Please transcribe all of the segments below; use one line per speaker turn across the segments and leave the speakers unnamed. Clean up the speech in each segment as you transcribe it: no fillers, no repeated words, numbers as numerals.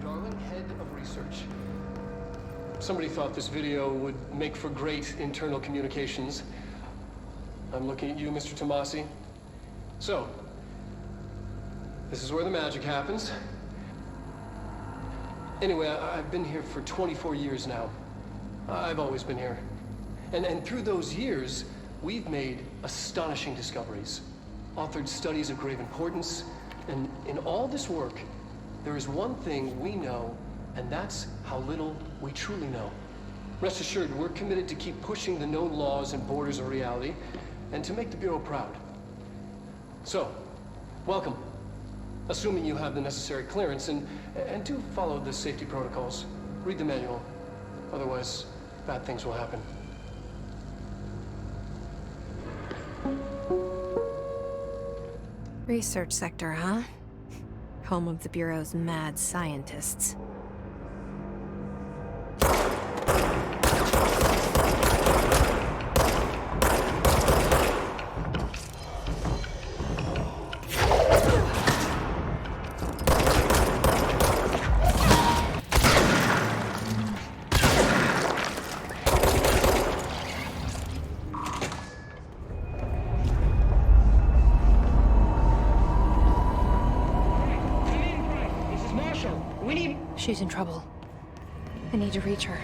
darling head of research. Somebody thought this video would make for great internal communications. I'm looking at you, Mr. Tomasi. So, this is where the magic happens. Anyway, I've been here for 24 years now. I've always been here. And through those years, we've made astonishing discoveries, authored studies of grave importance, and in all this work, there is one thing we know, and that's how little we truly know. Rest assured, we're committed to keep pushing the known laws and borders of reality, and to make the Bureau proud. So, welcome. Assuming you have the necessary clearance, and do follow the safety protocols. Read the manual. Otherwise, bad things will happen.
Research sector, huh? Home of the Bureau's mad scientists. She's in trouble. I need to reach her.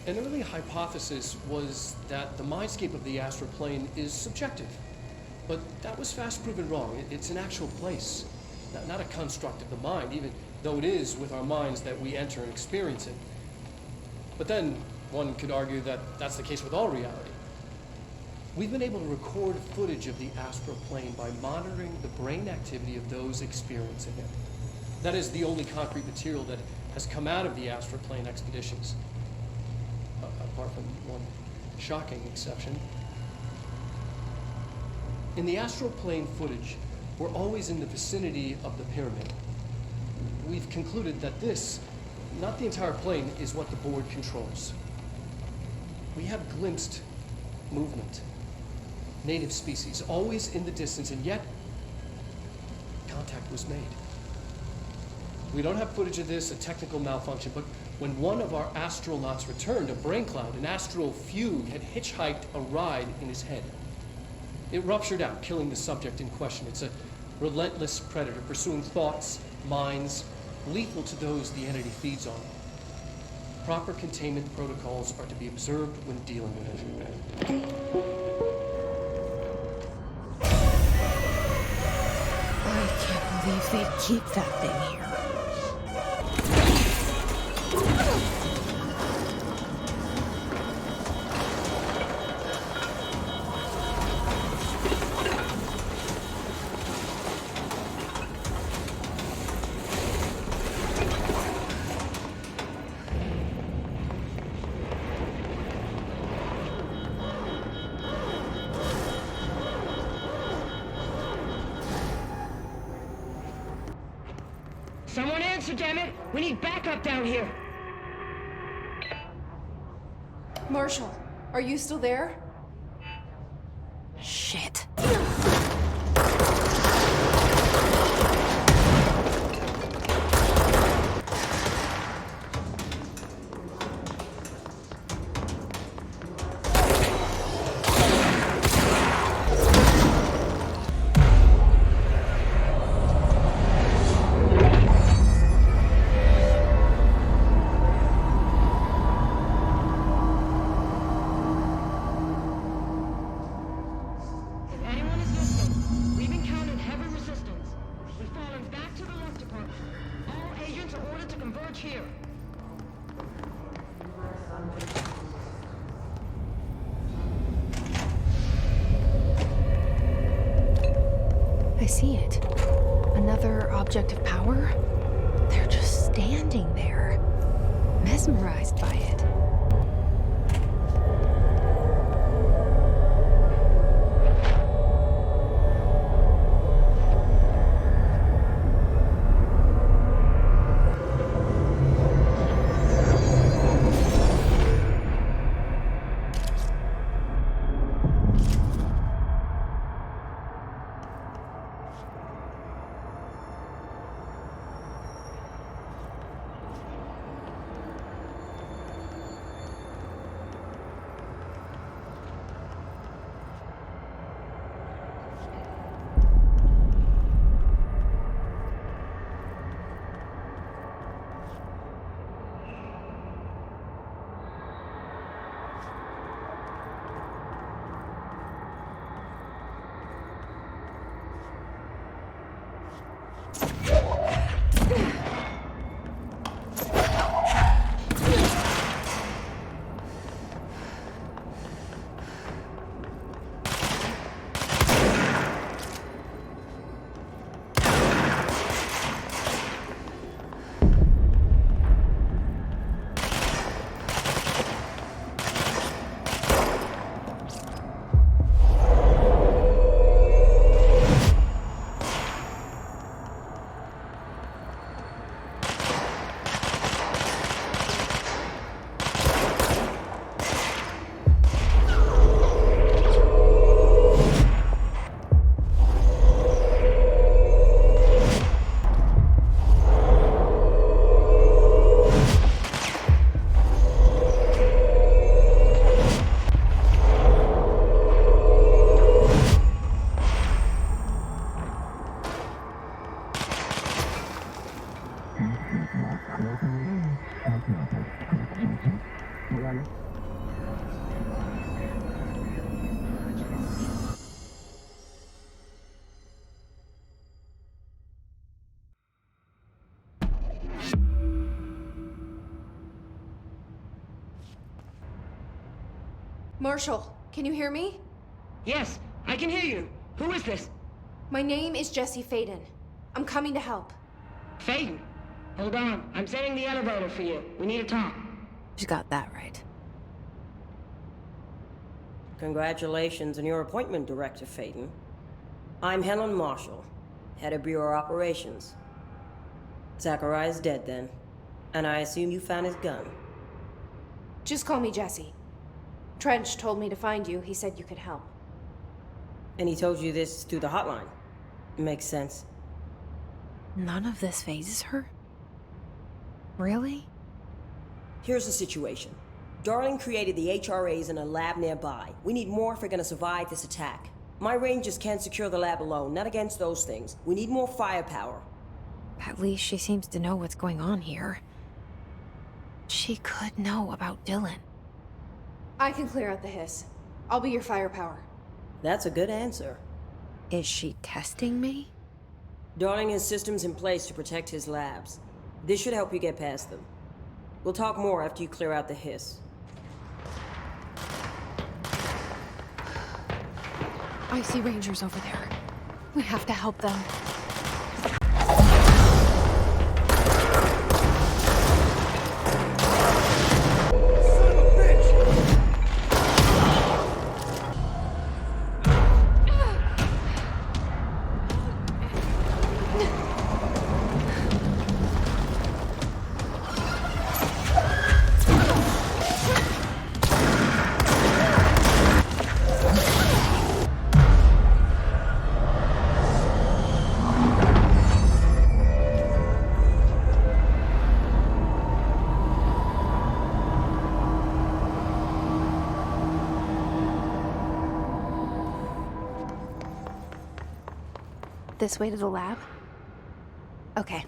An early hypothesis was that the mindscape of the astral plane is subjective. But that was fast proven wrong. It's an actual place, not a construct of the mind, even though it is with our minds that we enter and experience it. But then one could argue that that's the case with all reality. We've been able to record footage of the astral plane by monitoring the brain activity of those experiencing it. That is the only concrete material that has come out of the astral plane expeditions. Apart from one shocking exception. In the astral plane footage, we're always in the vicinity of the pyramid. We've concluded that this, not the entire plane, is what the board controls. We have glimpsed movement, native species, always in the distance, and yet contact was made. We don't have footage of this, a technical malfunction, but when one of our astronauts returned, a brain cloud, an astral fugue, had hitchhiked a ride in his head. It ruptured out, killing the subject in question. It's a relentless predator, pursuing thoughts, minds, lethal to those the entity feeds on. Proper containment protocols are to be observed when dealing with it.
I can't believe they keep that thing here.
Someone answer, damn it! We need backup down here!
Marshall, are you still there?
Shit. I see it. Another object of power? They're just standing there, mesmerized by it.
Marshall, can you hear me?
Yes, I can hear you. Who is this?
My name is Jesse Faden. I'm coming to help.
Faden? Hold on. I'm setting the elevator for you. We need to talk.
She's got that right.
Congratulations on your appointment, Director Faden. I'm Helen Marshall, head of Bureau Operations. Zachariah's dead then, and I assume you found his gun.
Just call me Jesse. Trench told me to find you. He said you could help.
And he told you this through the hotline. Makes sense.
None of this phases her? Really?
Here's the situation. Darling created the HRAs in a lab nearby. We need more if we're gonna survive this attack. My rangers can't secure the lab alone, not against those things. We need more firepower.
At least she seems to know what's going on here. She could know about Dylan.
I can clear out the hiss. I'll be your firepower.
That's a good answer.
Is she testing me?
Darling has systems in place to protect his labs. This should help you get past them. We'll talk more after you clear out the hiss.
I see Rangers over there. We have to help them. This way to the lab? Okay.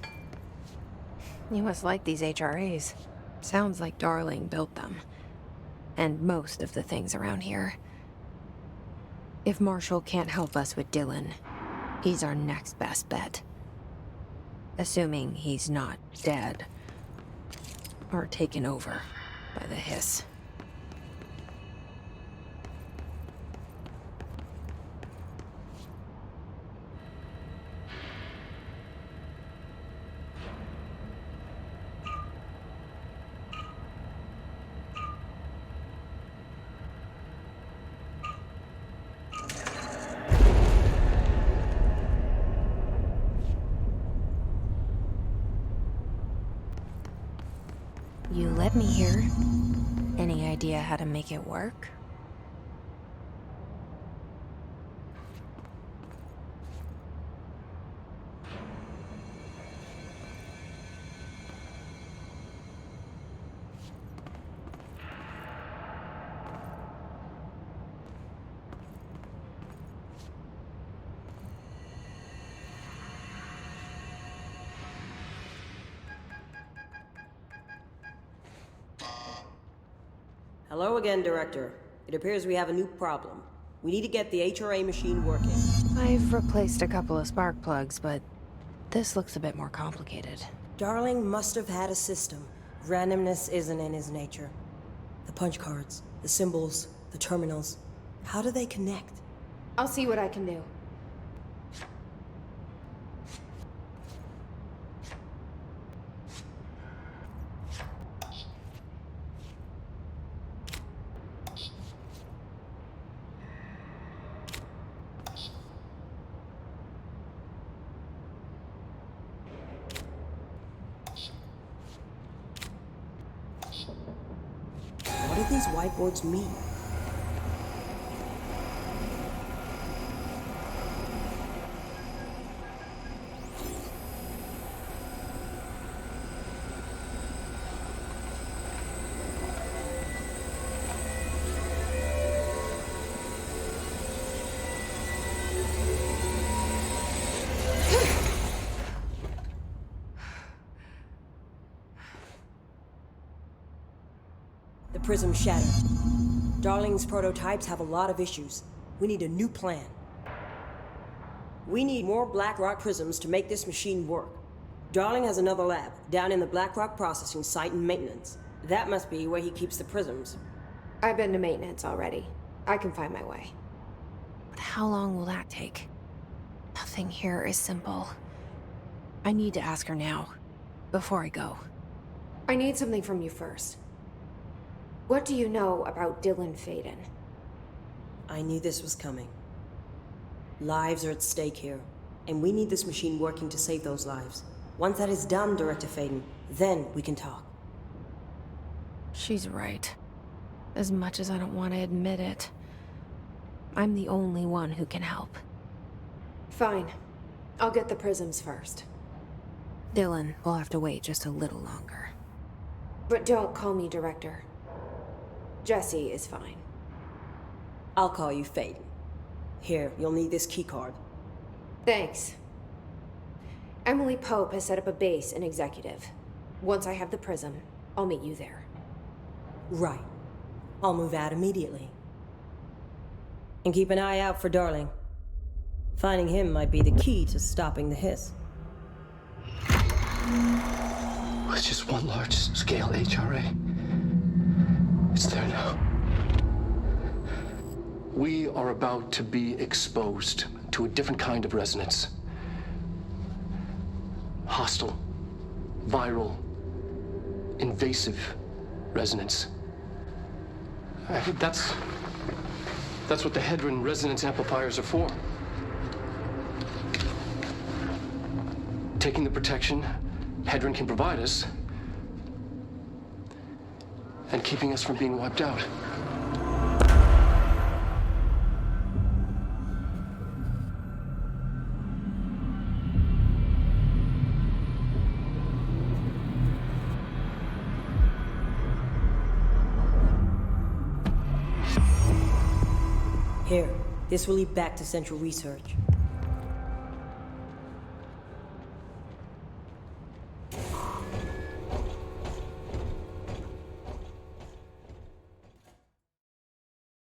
You must like these HRAs. Sounds like Darling built them. And most of the things around here. If Marshall can't help us with Dylan, he's our next best bet. Assuming he's not dead. Or taken over by the hiss. You let me here. Any idea how to make it work?
Hello again, Director. It appears we have a new problem. We need to get the HRA machine working.
I've replaced a couple of spark plugs, but this looks a bit more complicated.
Darling must have had a system. Randomness isn't in his nature. The punch cards, the symbols, the terminals. How do they connect?
I'll see what I can do.
What do these whiteboards mean? The prism shattered. Darling's prototypes have a lot of issues. We need a new plan. We need more Black Rock prisms to make this machine work. Darling has another lab, down in the Black Rock processing site and maintenance. That must be where he keeps the prisms.
I've been to maintenance already. I can find my way.
But how long will that take? Nothing here is simple. I need to ask her now, before I go.
I need something from you first. What do you know about Dylan Faden?
I knew this was coming. Lives are at stake here, and we need this machine working to save those lives. Once that is done, Director Faden, then we can talk.
She's right. As much as I don't want to admit it, I'm the only one who can help.
Fine. I'll get the prisms first.
Dylan will have to wait just a little longer.
But don't call me Director. Jesse is fine.
I'll call you Faden. Here, you'll need this keycard.
Thanks. Emily Pope has set up a base in Executive. Once I have the prism, I'll meet you there.
Right. I'll move out immediately. And keep an eye out for Darling. Finding him might be the key to stopping the hiss.
With just one large-scale HRA. It's there now. We are about to be exposed to a different kind of resonance. Hostile, viral, invasive resonance. That's what the Hedron resonance amplifiers are for. Taking the protection Hedron can provide us and keeping us from being wiped out.
Here, this will lead back to Central Research.